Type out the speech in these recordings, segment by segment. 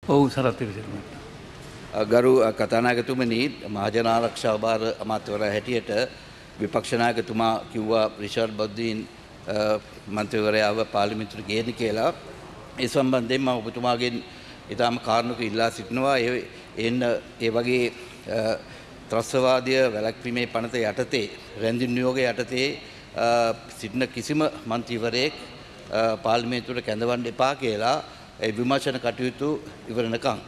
ඔව් සරත් විසිරුමට. ගරු කතානායකතුමනි මහජන ආරක්ෂා භාර අමාත්‍යවරයා හැටියට විපක්ෂ නායකතුමා කිව්වා රිෂාඩ් බද්දීන් මන්ත්‍රීවරයාව පාර්ලිමේන්තුවට ගේන්න කියලා. ඒ සම්බන්ධයෙන් මම ඔබතුමාගෙන් ඊටම කාරණක ඉල්ලා සිටිනවා ඒ වගේ ත්‍රස්තවාදය වැළැක්වීමේ පනත යටතේ රැඳින් නියෝගය යටතේ සිටින කිසිම මන්ත්‍රීවරයෙක් පාර්ලිමේන්තුවට කැඳවන්න එපා කියලා ඒ විමර්ශන කටයුතු ඉවරනකම්.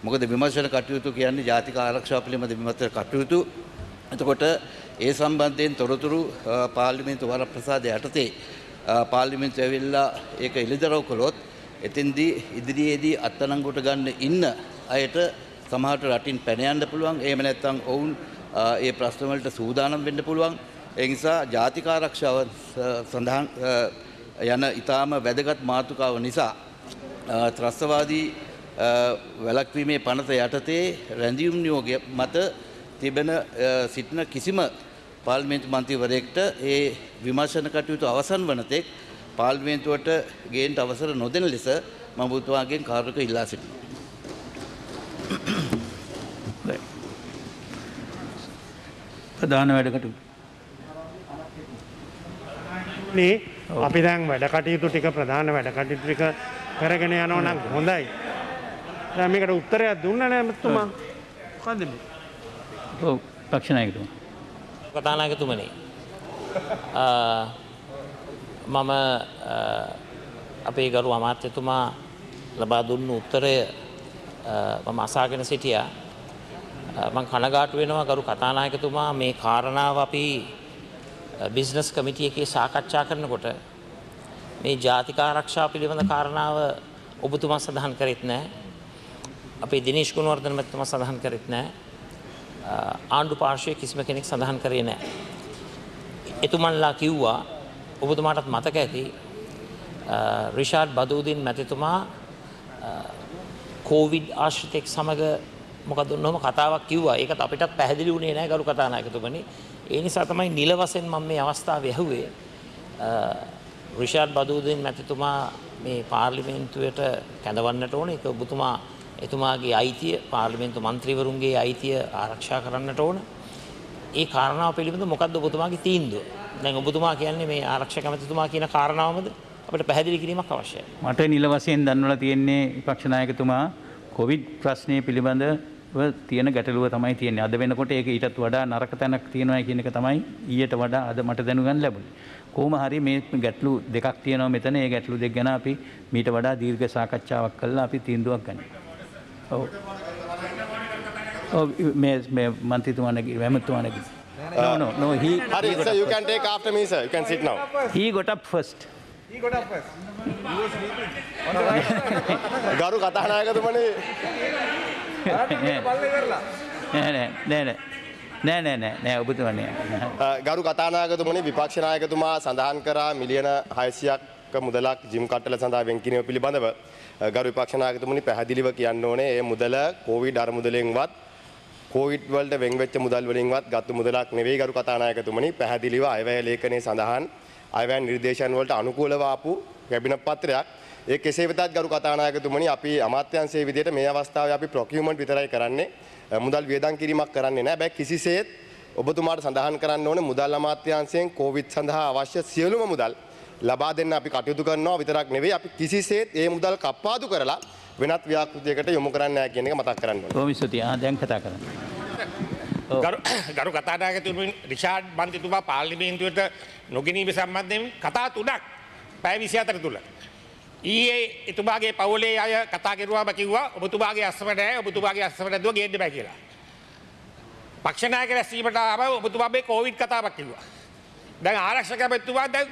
මොකද විමර්ශන කටයුතු කියන්නේ ජාතික ආරක්ෂාව පිළිබඳ විමර්ශන කටයුතු. එතකොට ඒ සම්බන්ධයෙන් තොරතුරු පාර්ලිමේන්තු වරප්‍රසාදය යටතේ පාර්ලිමේන්තුව ඇවිල්ලා ඒක එළිදරව් කළොත් එතෙන්දී ඉදිරියේදී අත්අඩංගුවට ගන්න ඉන්න අයට සමහරට රටින් පැන යන්න පුළුවන්. එහෙම නැත්නම් ඔවුන් ඒ ප්‍රශ්න වලට සූදානම් වෙන්න පුළුවන්. ඒ නිසා ජාතික ආරක්ෂාව සඳහන් යන ඊටාම වැදගත් මාතෘකාව නිසා ත්‍රස්තවාදී වැළැක්වීමේ පනත යටතේ රැඳීම් නියෝගය මත තිබෙන සිටින කිසිම පාර්ලිමේන්තු මන්ත්‍රීවරයෙක්ට ඒ විමර්ශන කටයුතු අවසන් වන තෙක් පාර්ලිමේන්තුවට ගේන්න අවසර නොදෙන ලෙස මම ඔබතුමාගෙන් කාර්යක ඉල්ලා සිටිනවා. ප්‍රධාන වැඩ කටයුතු නේ අපි දැන් වැඩ කටයුතු ටික ප්‍රධාන වැඩ කටයුතු ටික කරගෙන යනවා නම් හොඳයි. දැන් මේකට උත්තරයක් දුන්නා නෑ මතුමා. මොකද්ද මේ? ඔව් පක්ෂ නායකතුමා. කතානායකතුමනි මම අපේ ගරු අමාත්‍යතුමා ලබා දුන්නු උත්තරය මම අසාගෙන සිටියා. මම කනගාටු වෙනවා ගරු කතානායකතුමා මේ කාරණාව අපි බිස්නස් කමිටි එකේ සාකච්ඡා කරනකොට මේ ජාතික ආරක්ෂාව පිළිබඳ කාරණාව ඔබතුමා සඳහන් කරෙත් නැහැ. අපේ දිනේෂ් ගුණවර්ධන මහත්මයා සඳහන් කරෙත් නැහැ. ආණ්ඩු පාර්ශ්වයේ කිසිම කෙනෙක් සඳහන් කරේ නැහැ. එතුමන්ලා කිව්වා ඔබතුමාටත් මතක ඇති රිෂාඩ් බදූදින් මැතිතුමා කොවිඩ් ආශ්‍රිතෙක් සමග මොකද ඔන්නෝම කතාවක් කිව්වා. ඒකත් අපිටත් පැහැදිලි වුණේ නැහැ ගරු කතානායකතුමනි. ඒ නිසා තමයි නිල වශයෙන් මම මේ අවස්ථාවේ ඇහුවේ රිෂාඩ් බදූදින් මැතිතුමා මේ පාර්ලිමේන්තුවට කැඳවන්නට ඕන. ඒක ඔබතුමා එතුමාගේ අයිතිය පාර්ලිමේන්තු මන්ත්‍රීවරුන්ගේ අයිතිය ආරක්ෂා කරන්නට ඕන. ඒ කාරණාව පිළිබඳව මොකද්ද ඔබතුමාගේ තීන්දුව? දැන් ඔබතුමා කියන්නේ මේ ආරක්ෂක ඇමතිතුමා කියන කාරණාවමද අපිට පැහැදිලි කිරීමක් අවශ්‍යයි. මට නිල වශයෙන් දන්වලා තියෙන්නේ විපක්ෂ නායකතුමා කොවිඩ් ප්‍රශ්නය පිළිබඳව තියෙන ගැටලුව තමයි තියෙන්නේ. අද වෙනකොට ඒක ඊටත් වඩා නරක තැනක් තියෙනවා කියන එක තමයි ඊට වඩා අද මට දැනුගන්න ලැබුණේ. කොහොම හරි මේ ගැටලු දෙකක් තියෙනවා මෙතන. ඒ ගැටලු දෙක ගැන අපි මීට වඩා දීර්ඝ සාකච්ඡාවක් කළා අපි තීන්දුවක් ගන්නවා. Oh. Oh, may Mantituana, No. He sir, you can take after me, sir. You can sit now. He got up first. He got up first. He was sleeping. Garu Katanayakatumani. නෑ ඔබතුමනි. ගරු කතානායකතුමනි විපක්ෂ නායකතුමා සඳහන් කරා මිලියන 600ක් මුදලක් ජිම් කට්ටල සඳහා වෙන් කිරීම පිළිබඳව ගරු විපක්ෂ නායකතුමනි පැහැදිලිව කියන්න ඕනේ මේ මුදල කොවිඩ් අරමුදලෙන්වත් කොවිඩ් වලට වෙන් වෙච්ච මුදල් වලින්වත් ගත්තු මුදලක් නෙවෙයි ගරු කතානායකතුමනි පැහැදිලිව අයවැය ලේඛනයේ සඳහන් අයවැය නිර්දේශයන් වලට අනුකූලව ආපු කැබිනට් පත්‍රයක්. ඒ කෙසේ වෙතත් ගරු කතානායකතුමනි අපි අමාත්‍යාංශයේ විදිහට මේ අවස්ථාවේ අපි ප්‍රොකියුමන්ට් විතරයි කරන්නේ. මුදල් වියදම් කිරීමක් කරන්නේ නැහැ. හැබැයි කිසිසේත් ඔබතුමාට සඳහන් කරන්න ඕනේ මුදල් අමාත්‍යාංශයෙන් කොවිඩ් සඳහා අවශ්‍ය සියලුම මුදල් ලබා දෙන්න අපි කටයුතු කරනවා විතරක් නෙවෙයි අපි කිසිසේත් මේ මුදල් කප්පාදු කරලා වෙනත් ව්‍යාපෘතියකට යොමු කරන්නේ නැහැ කියන එක මතක් කරන්න ඕනේ. කොහොමද ස්තුතියි. දැන් කතා කරන්න. ගරු කතානායකතුමනි රිෂාඩ් මන්ත්‍රීතුමා පාර්ලිමේන්තුවට නොගෙනීම සම්බන්ධයෙන් කතා තුනක් පැය 24 තුල ඊයේ එතුමාගේ පවුලේ අය කතා කරුවාම කිව්වා ඔබතුමාගේ අස්සම නැහැ ඔබතුමාගේ අස්සම නැතුව ගේන්න බෑ කියලා. පක්ෂ නායක රැස්වීමට ආවම ඔබතුමා මේ කොවිඩ් කතාවක් කිව්වා. දැන් ආරක්ෂක ඇමතිතුමා දැන්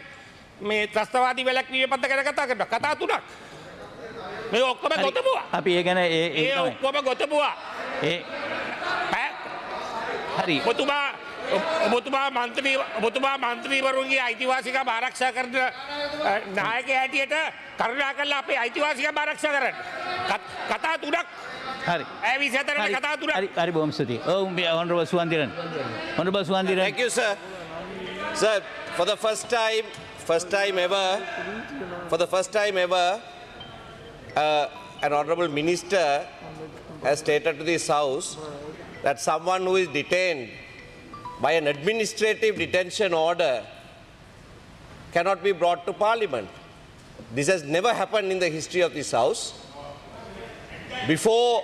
මේ ත්‍රස්තවාදී වැළැක්වීමේ පද ගැන කතා කරනවා. කතා තුනක්. මේ ඔක්කොම ගොතපුවා. අපි ඒ ගැන ඒ ඔක්කොම ගොතපුවා. හරි. ඔබතුමා මන්ත්‍රීවරුන්ගේ අයිතිවාසිකම් ආරක්ෂා කරන නායකයා හැටියට කරුණා කරලා අපේ අයිතිවාසිකම් ආරක්ෂා කරන්න. කතා තුනක්. හරි. ඒ 24 කතා තුනක්. හරි බොහොම ස්තුතියි. Honorable Suwandiran. Honorable Suwandiran. Thank you, sir. Sir, for the first time ever, an honourable minister has stated to this House that someone who is detained by an administrative detention order cannot be brought to Parliament. This has never happened in the history of this House. Before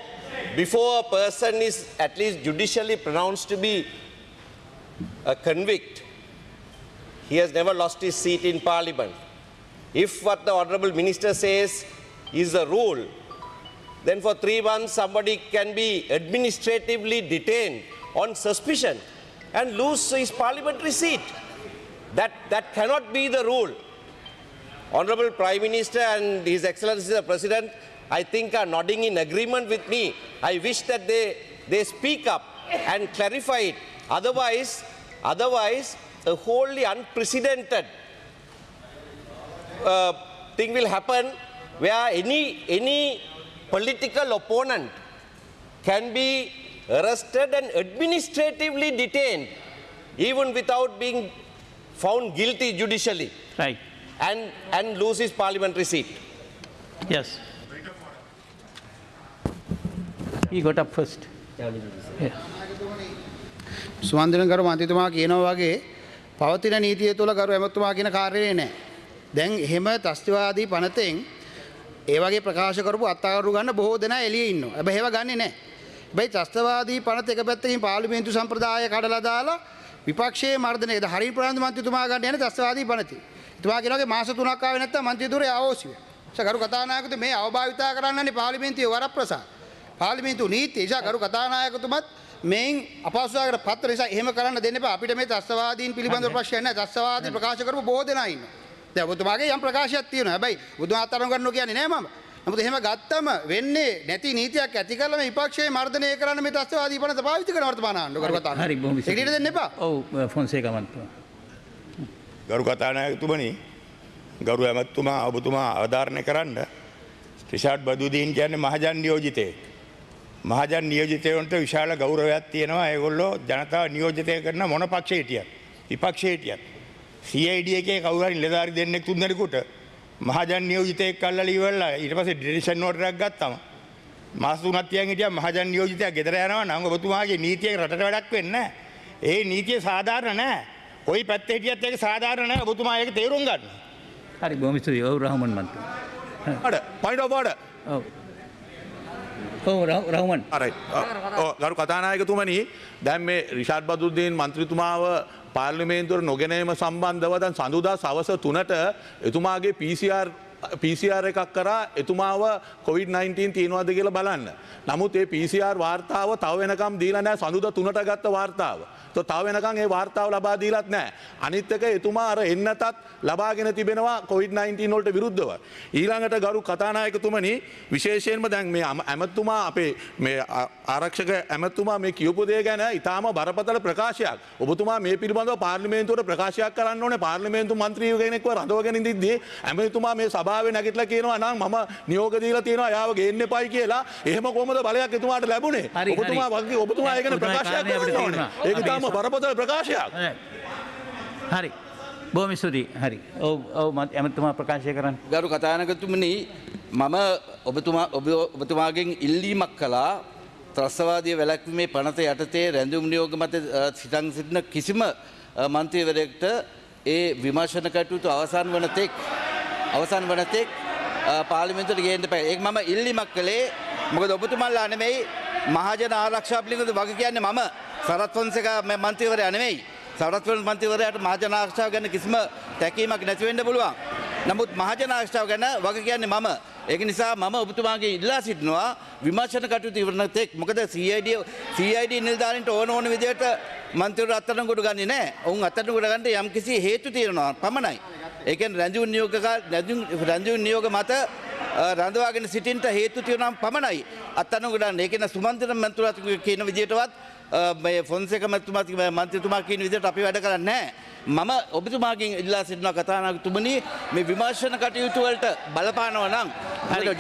a person is at least judicially pronounced to be a convict, he has never lost his seat in Parliament. If what the Honourable Minister says is the rule, then for 3 months somebody can be administratively detained on suspicion and lose his parliamentary seat. That cannot be the rule. Honourable Prime Minister and His Excellency the President, I think, are nodding in agreement with me. I wish that they speak up and clarify it. Otherwise, a wholly unprecedented thing will happen where any political opponent can be arrested and administratively detained even without being found guilty judicially. Right. And lose his parliamentary seat. Yes. He got up first. Yeah. සුවන්දින ගරු මන්ත්‍රීතුමා කියනවා වගේ පවතින නීතිය තුළ ගරු ඇමතුමා කියන කාර්යය නැහැ. දැන් එහෙම ත්‍ස්තිවාදී පනතෙන් ඒ වගේ ප්‍රකාශ කරපු අත්අඩංගුවට ගන්න බොහෝ දෙනා එළියේ ඉන්නවා. හැබැයි ඒව ගන්නෙ නැහැ. හැබැයි ත්‍ස්තිවාදී පනත එක පැත්තකින් පාර්ලිමේන්තු සම්ප්‍රදාය කඩලා දාලා විපක්ෂයේ මර්ධනය හරින් ප්‍රාන්ත මන්ත්‍රීතුමා ගන්න යන ත්‍ස්තිවාදී පනතේ. එතුමා කියනවා මාස 3ක් ආවේ නැත්තම් මන්ත්‍රීතුරේ ආවෝසි වෙනවා. ගරු කතානායකතුමා මේ අවභාවිතා කරන්නනේ පාර්ලිමේන්තුවේ වරප්‍රසාද. පාර්ලිමේන්තු නීතිය නිසා ගරු කතානායකතුමත් මේන් අපහසුතාවකට පත්‍ර නිසා එහෙම කරන්න දෙන්න එපා. අපිට මේ ත්‍ස්තිවාදීන් පිළිබඳව ප්‍රශ්නයක් නැහැ. ත්‍ස්තිවාදී ප්‍රකාශ කරපු බොහෝ දෙනා ඉන්නවා. දැන් ඔබතුමාගේ යම් ප්‍රකාශයක් තියෙනවා. හැබැයි බුදුන් අත්අඩංගු ගන්නවා කියන්නේ නෑ මම. නමුත් එහෙම ගත්තම වෙන්නේ නැති නීතියක් ඇති කරලා මේ විපක්ෂයේ මර්ධනය කරන්න මේ ත්‍ස්තිවාදී පනත පාවිච්චි කරන වර්තමාන ආණ්ඩුව කරු කතාන. හරි බොහොම ඒක ඊට දෙන්න එපා. ඔව් ෆොන්සේකා මන්ත්‍රීතුමා. ගරු කතානායකතුමනි, ගරු ඇමතුමා ඔබතුමා අවධාරණය කරන්න රිෂාඩ් බදුදීන් කියන්නේ මහජන නියෝජිතයෙක්. මහජන නියෝජිතයන්ට විශාල ගෞරවයක් තියෙනවා. ඒගොල්ලෝ ජනතාව නියෝජිතය කරන මොන පක්ෂයේ හිටියත් විපක්ෂයේ හිටියත් CID එකේ කවුරු හරි නිලධාරි දෙන්නෙක් තුන් දෙනෙකුට මහජන නියෝජිතයෙක් අල්ලලා ඉවරලා ඊට පස්සේ ඩිරිෂන් ඕඩර් එකක් ගත්තම මාස 3ක් තියන් හිටියා මහජන නියෝජිතයා ගෙදර යනවා නම් ඔබතුමාගේ නීතියෙන් රටට වැඩක් වෙන්නේ නැහැ. ඒ නීතිය සාධාරණ නැහැ. කොයි පැත්තේ හිටියත් ඒක සාධාරණ නැහැ. ඔබතුමා ඒක තේරුම් ගන්න. හරි බොහොම ස්තුතියි. ඔව් රහමන් මන්ත්‍රී. point of order. ඔව්. ඔව් රහමන්. right. ගරු කතානායකතුමනි, දැන් මේ රිෂාඩ් බදුද්දීන් මන්ත්‍රීතුමාව පාර්ලිමේන්තුවට නොගෙනීම සම්බන්ධව දැන් සඳුදා සවස 3ට එතුමාගේ PCR එකක් කරා එතුමාව COVID-19 තියෙනවද කියලා බලන්න. නමුත් ඒ PCR වාර්තාව තව වෙනකම් දීලා නැහැ. සඳුදා 3ට ගත්ත වාර්තාව. තව වෙනකම් ඒ වාර්තාව ලබා දීලත් නැහැ. අනිත් එක එතුමා අර එන්නතත් ලබාගෙන තිබෙනවා COVID-19 වලට විරුද්ධව. ඊළඟට ගරු කතානායකතුමනි, විශේෂයෙන්ම දැන් මේ ඇමතුමා අපේ මේ ආරක්ෂක ඇමතුමා මේ කියපු දේ ගැන ඉතාම බරපතල ප්‍රකාශයක්. ඔබතුමා මේ පිළිබඳව පාර්ලිමේන්තුවට ප්‍රකාශයක් කරන්න ඕනේ. පාර්ලිමේන්තු මන්ත්‍රී කෙනෙක්ව රඳවගෙන ඉඳිද්දී ඇමතුමා මේ සභාවේ නැගිටලා කියනවා නම් මම නියෝග දීලා තියෙනවා යාව ගේන්න එපයි කියලා. එහෙම කොහොමද බලයක් එතුමාට ලැබුණේ? ඔබතුමා ඒ ගැන ප්‍රකාශයක් කරන්න ඕනේ. ඒක ඉතාම බරපතල ප්‍රකාශයක්. හරි. බොහොම ස්තුතියි. හරි. ඔව් ඇමතුමා ප්‍රකාශය කරන්න. ගරු කතානායකතුමනි, මම ඔබතුමාගෙන් ඉල්ලීමක් කළා ත්‍රස්තවාදී වැළැක්වීමේ පනත යටතේ රැඳුම් නියෝග මත සිතන් සිටින කිසිම මන්ත්‍රීවරයෙකුට ඒ විමර්ශන කටයුතු අවසන් වන තෙක් පාර්ලිමේන්තුවට ගේන්න එපා. ඒක මම ඉල්ලීමක් කළේ. මොකද ඔබතුමාලා නෙමෙයි මහජන ආරක්ෂා පිළිබඳ වග කියන්නේ මම. සරත් ෆොන්සේකා මන්ත්‍රීවරයා නෙමෙයි. සරත් මන්ත්‍රීවරයාට මහජන ආරක්ෂාව ගැන කිසිම තැකීමක් නැති වෙන්න පුළුවන්. නමුත් මහජන ආරක්ෂාව ගැන වග කියන්නේ මම. ඒක නිසා මම ඔබතුමාගේ ඉල්ලා සිටිනවා විමර්ශන කටයුතු ඉවරන තෙක්. මොකද CID නිලධාරීන්ට ඕන විදිහට මන්ත්‍රීවරු අත්අඩංගුවට ගන්නේ නැහැ. ඔවුන් අත්අඩංගුවට ගන්න යම්කිසි හේතු තියෙනවා පමණයි. ඒ කියන්නේ රැඳුම් නියෝග මත රඳවාගෙන සිටින්නට හේතු තියෙනවා පමණයි අත්අඩංගුවට ගන්න. ඒ කියන්නේ සුමන්ත්‍රණ මන්ත්‍රීතුමා කියන විදිහටවත් මේ ෆොන්සේකා මන්ත්‍රීතුමා කියන විදිහට අපි වැඩ කරන්නේ නැහැ. මම ඔබතුමාගෙන් ඉල්ලා සිටිනවා කතානායකතුමනි, මේ විමර්ශන කටයුතු වලට බලපානවා නම්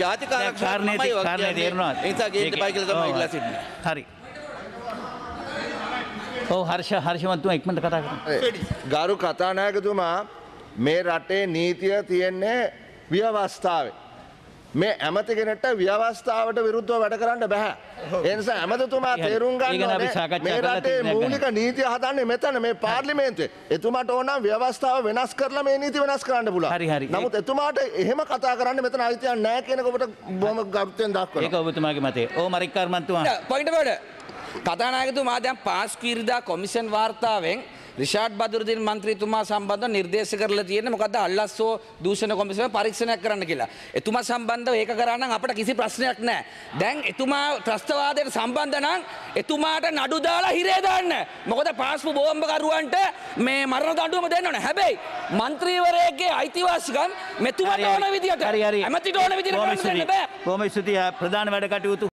ජාතික ආරක්ෂාවයි කාරණේ තේරුණා. ඒ නිසා ගේන්න එපා කියලා තමයි ඉල්ලා සිටින්නේ. හරි. ඔව් හර්ෂමන්තුමා ඉක්මනට කතා කරන්න. ගරු කතානායකතුමා, මේ රටේ නීතිය තියෙන්නේ ව්‍යවස්ථාවේ. මේ ඇමති කෙනෙක්ට ව්‍යවස්ථාවට විරුද්ධව වැඩ කරන්න බෑ. ඒ නිසා ඇමතිතුමා තේරුම් ගන්න ඕනේ මේ රටේ මූලික නීතිය හදන්නේ මෙතන මේ පාර්ලිමේන්තුවේ. එතුමාට ඕන නම් ව්‍යවස්ථාව වෙනස් කරලා මේ නීති වෙනස් කරන්න පුළුවන්. හරි. නමුත් එතුමාට එහෙම කතා කරන්න මෙතන අයිතියක් නැහැ කියන එක ඔබට බොහොම ගෞරවයෙන් දක්වනවා. ඒක ඔබතුමාගේ මතය. ඕ මරික්කාර් මන්තුමා. පොයින්ට් වල කතානායකතුමා දැන් පාස්කු ඉරිදා කොමිෂන් වාර්තාවෙන් රිෂාඩ් බදුරුදීන් මන්ත්‍රීතුමා සම්බන්ධව නිර්දේශ කරලා තියෙන්නේ මොකද්ද අල්ලස්සෝ දූෂණ කොමිසම පරීක්ෂණයක් කරන්න කියලා. එතුමා සම්බන්ධව ඒක කරා නම් අපිට කිසි ප්‍රශ්නයක් නැහැ. දැන් එතුමා ත්‍රස්තවාදයට සම්බන්ධ නම් එතුමාට නඩු දාලා හිරේ දාන්න. මොකද පාස්පු බෝම්බකරුවන්ට මේ මරණ දඬුවම දෙන්න ඕනේ. හැබැයි മന്ത്രിවරයෙක්ගේ අයිතිවාසිකම් මෙතුමාට ඕන විදියට ඇමතිට ඕන විදියට කරන්න බෑ. බොහොම ස්තුතියි ප්‍රධාන වැඩ කටයුතු